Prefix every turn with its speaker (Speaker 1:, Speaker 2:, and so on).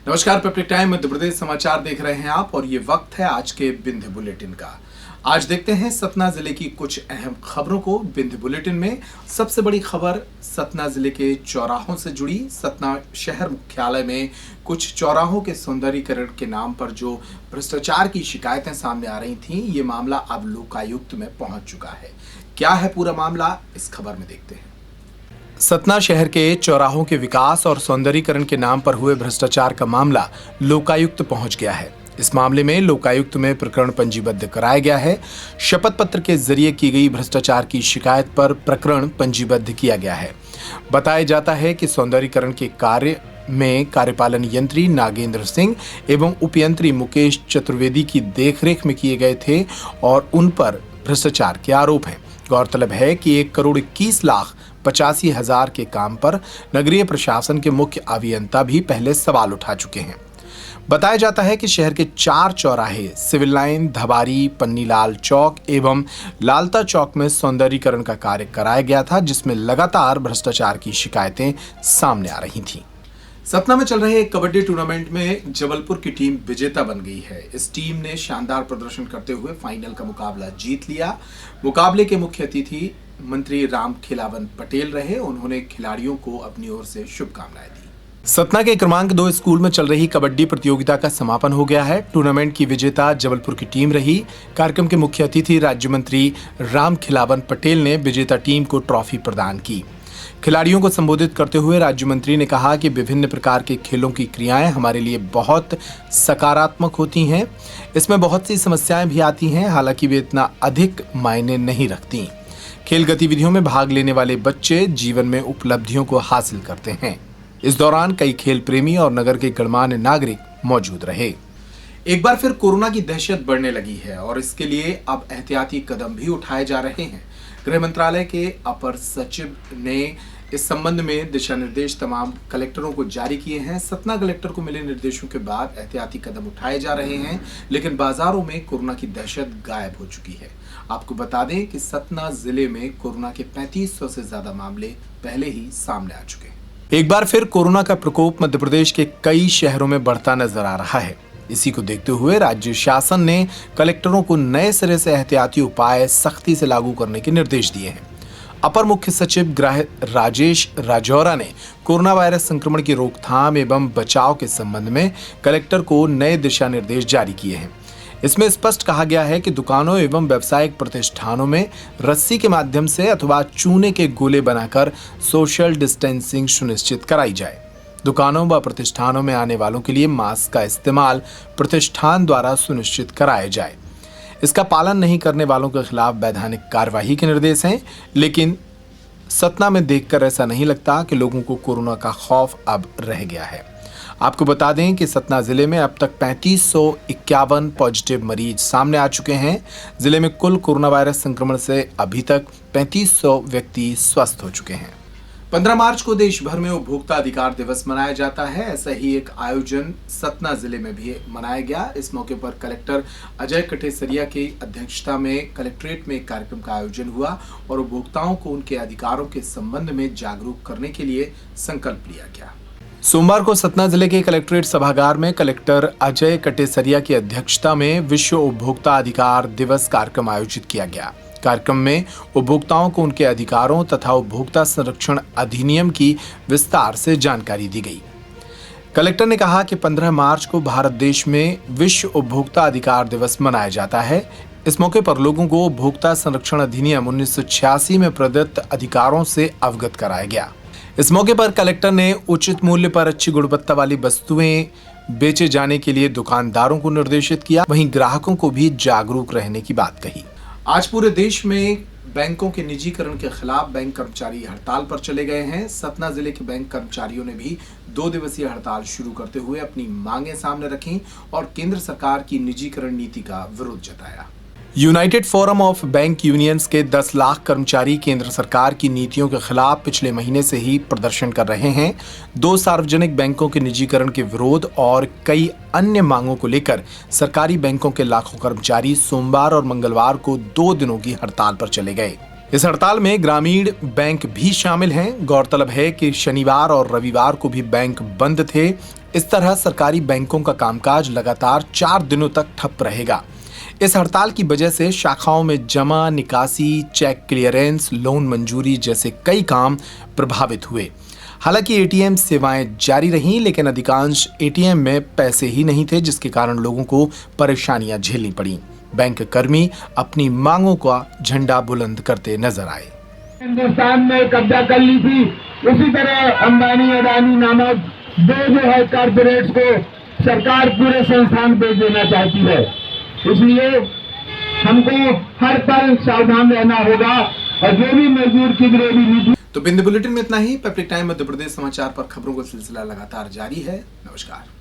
Speaker 1: नमस्कार। Public time Madhya Pradesh समाचार देख रहे हैं आप और ये वक्त है आज के विंध्य बुलेटिन का। आज देखते हैं सतना जिले की कुछ अहम खबरों को। विंध्य बुलेटिन में सबसे बड़ी खबर सतना जिले के चौराहों से जुड़ी। सतना शहर मुख्यालय में कुछ चौराहों के सौंदर्यीकरण के नाम पर जो भ्रष्टाचार की शिकायतें सामने आ रही थीं, ये मामला अब लोकायुक्त में पहुंच चुका है। क्या है पूरा मामला, इस खबर में देखते हैं। सतना शहर के चौराहों के विकास और सौंदर्यीकरण के नाम पर हुए भ्रष्टाचार का मामला लोकायुक्त पहुंच गया है। इस मामले में लोकायुक्त में प्रकरण पंजीबद्ध कराया गया है। शपथ पत्र के जरिए की गई भ्रष्टाचार की शिकायत पर प्रकरण पंजीबद्ध किया गया है। बताया जाता है कि सौंदर्यीकरण के कार्य में कार्यपालन यंत्री नागेंद्र सिंह एवं उपयंत्री मुकेश चतुर्वेदी की देखरेख में किए गए थे और उन पर भ्रष्टाचार के आरोप हैं। गौरतलब है कि 1,21,85,000 के काम पर नगरीय प्रशासन के मुख्य अभियंता भी पहले सवाल उठा चुके हैं। बताया जाता है कि शहर के 4 चौराहे सिविल लाइन, धबारी, पन्नीलाल चौक एवं लालता चौक में सौंदर्यीकरण का कार्य कराया गया था, जिसमें लगातार भ्रष्टाचार की शिकायतें सामने आ रही थीं। सतना में चल रहे एक कबड्डी टूर्नामेंट में जबलपुर की टीम विजेता बन गई है। इस टीम ने शानदार प्रदर्शन करते हुए फाइनल का मुकाबला जीत लिया। मुकाबले के मुख्य अतिथि मंत्री राम खिलावन पटेल रहे। उन्होंने खिलाड़ियों को अपनी ओर से शुभकामनाएं दी। सतना के क्रमांक 2 स्कूल में चल रही कबड्डी प्रतियोगिता का समापन हो गया है। टूर्नामेंट की विजेता जबलपुर की टीम रही। कार्यक्रम के मुख्य अतिथि राज्य मंत्री राम खिलावन पटेल ने विजेता टीम को ट्रॉफी प्रदान की। खिलाड़ियों को संबोधित करते हुए राज्य मंत्री ने कहा कि विभिन्न प्रकार के खेलों की क्रियाएं हमारे लिए बहुत सकारात्मक होती हैं। इसमें बहुत सी समस्याएं भी आती हैं, हालांकि वे इतना अधिक मायने नहीं रखती। खेल गतिविधियों में भाग लेने वाले बच्चे जीवन में उपलब्धियों को हासिल करते हैं। इस दौरान कई खेल प्रेमी और नगर के गणमान्य नागरिक मौजूद रहे। एक बार फिर कोरोना की दहशत बढ़ने लगी है और इसके लिए अब एहतियाती कदम भी उठाए जा रहे हैं। गृह मंत्रालय के अपर सचिव ने इस संबंध में दिशा निर्देश तमाम कलेक्टरों को जारी किए हैं। सतना कलेक्टर को मिले निर्देशों के बाद एहतियाती कदम उठाए जा रहे हैं, लेकिन बाजारों में कोरोना की दहशत गायब हो चुकी है। आपको बता दें कि सतना जिले में कोरोना के 3500 से ज्यादा मामले पहले ही सामने आ चुके हैं। एक बार फिर कोरोना का प्रकोप मध्य प्रदेश के कई शहरों में बढ़ता नजर आ रहा है। इसी को देखते हुए राज्य शासन ने कलेक्टरों को नए सिरे से एहतियाती उपाय सख्ती से लागू करने के निर्देश दिए हैं। अपर मुख्य सचिव गृह राजेश राजौरा ने कोरोना वायरस संक्रमण की रोकथाम एवं बचाव के संबंध में कलेक्टर को नए दिशा निर्देश जारी किए हैं। इसमें स्पष्ट कहा गया है कि दुकानों एवं व्यावसायिक प्रतिष्ठानों में रस्सी के माध्यम से अथवा चूने के गोले बनाकर सोशल डिस्टेंसिंग सुनिश्चित कराई जाए। दुकानों व प्रतिष्ठानों में आने वालों के लिए मास्क का इस्तेमाल प्रतिष्ठान द्वारा सुनिश्चित कराया जाए। इसका पालन नहीं करने वालों के खिलाफ वैधानिक कार्यवाही के निर्देश हैं, लेकिन सतना में देखकर ऐसा नहीं लगता कि लोगों को कोरोना का खौफ अब रह गया है। आपको बता दें कि सतना जिले में अब तक 3551 पॉजिटिव मरीज सामने आ चुके हैं। जिले में कुल कोरोना वायरस संक्रमण से अभी तक 3500 व्यक्ति स्वस्थ हो चुके हैं। 15 मार्च को देश भर में उपभोक्ता अधिकार दिवस मनाया जाता है। ऐसा ही एक आयोजन सतना जिले में भी मनाया गया। इस मौके पर कलेक्टर अजय कटेसरिया की अध्यक्षता में कलेक्ट्रेट में एक कार्यक्रम का आयोजन हुआ और उपभोक्ताओं को उनके अधिकारों के संबंध में जागरूक करने के लिए संकल्प लिया गया। सोमवार को सतना जिले के कलेक्ट्रेट सभागार में कलेक्टर अजय कटेसरिया की अध्यक्षता में विश्व उपभोक्ता अधिकार दिवस कार्यक्रम आयोजित किया गया। कार्यक्रम में उपभोक्ताओं को उनके अधिकारों तथा उपभोक्ता संरक्षण अधिनियम की विस्तार से जानकारी दी गई। कलेक्टर ने कहा कि 15 मार्च को भारत देश में विश्व उपभोक्ता अधिकार दिवस मनाया जाता है। इस मौके पर लोगों को उपभोक्ता संरक्षण अधिनियम 1986 में प्रदत्त अधिकारों से अवगत कराया गया। इस मौके पर कलेक्टर ने उचित मूल्य पर अच्छी गुणवत्ता वाली वस्तुएं बेचे जाने के लिए दुकानदारों को निर्देशित किया। वहीं ग्राहकों को भी जागरूक रहने की बात कही। आज पूरे देश में बैंकों के निजीकरण के खिलाफ बैंक कर्मचारी हड़ताल पर चले गए हैं। सतना जिले के बैंक कर्मचारियों ने भी 2 दिवसीय हड़ताल शुरू करते हुए अपनी मांगें सामने रखी और केंद्र सरकार की निजीकरण नीति का विरोध जताया। United forum of bank unions के 10 लाख कर्मचारी केंद्र सरकार की नीतियों के खिलाफ पिछले महीने से ही प्रदर्शन कर रहे हैं। 2 सार्वजनिक बैंकों के निजीकरण के विरोध और कई अन्य मांगों को लेकर सरकारी बैंकों के लाखों कर्मचारी सोमवार और मंगलवार को 2 दिनों की हड़ताल पर चले गए। इस हड़ताल में ग्रामीण बैंक भी शामिल हैं। गौरतलब है कि शनिवार और रविवार को भी बैंक बंद थे। इस तरह सरकारी बैंकों का कामकाज लगातार 4 दिनों तक ठप रहेगा। इस हड़ताल की वजह से शाखाओं में जमा, निकासी, चेक क्लियरेंस, लोन मंजूरी जैसे कई काम प्रभावित हुए। हालांकि एटीएम सेवाएं जारी रहीं, लेकिन अधिकांश एटीएम में पैसे ही नहीं थे, जिसके कारण लोगों को परेशानियां झेलनी पड़ी। बैंक कर्मी अपनी मांगों का झंडा बुलंद करते नजर आए।
Speaker 2: हिंदुस्तान में कब्जा कर ली थी, उसी तरह अंबानी अडानी नामक दो जो है कॉर्पोरेट्स को सरकार पूरे संस्थान बेच देना चाहती है। इसलिए हमको हर पल सावधान रहना होगा और जो भी मजदूर की विरोधी नीति।
Speaker 1: तो बिंदु बुलेटिन में इतना ही। पब्लिक टाइम मध्य प्रदेश समाचार पर खबरों का सिलसिला लगातार जारी है। नमस्कार।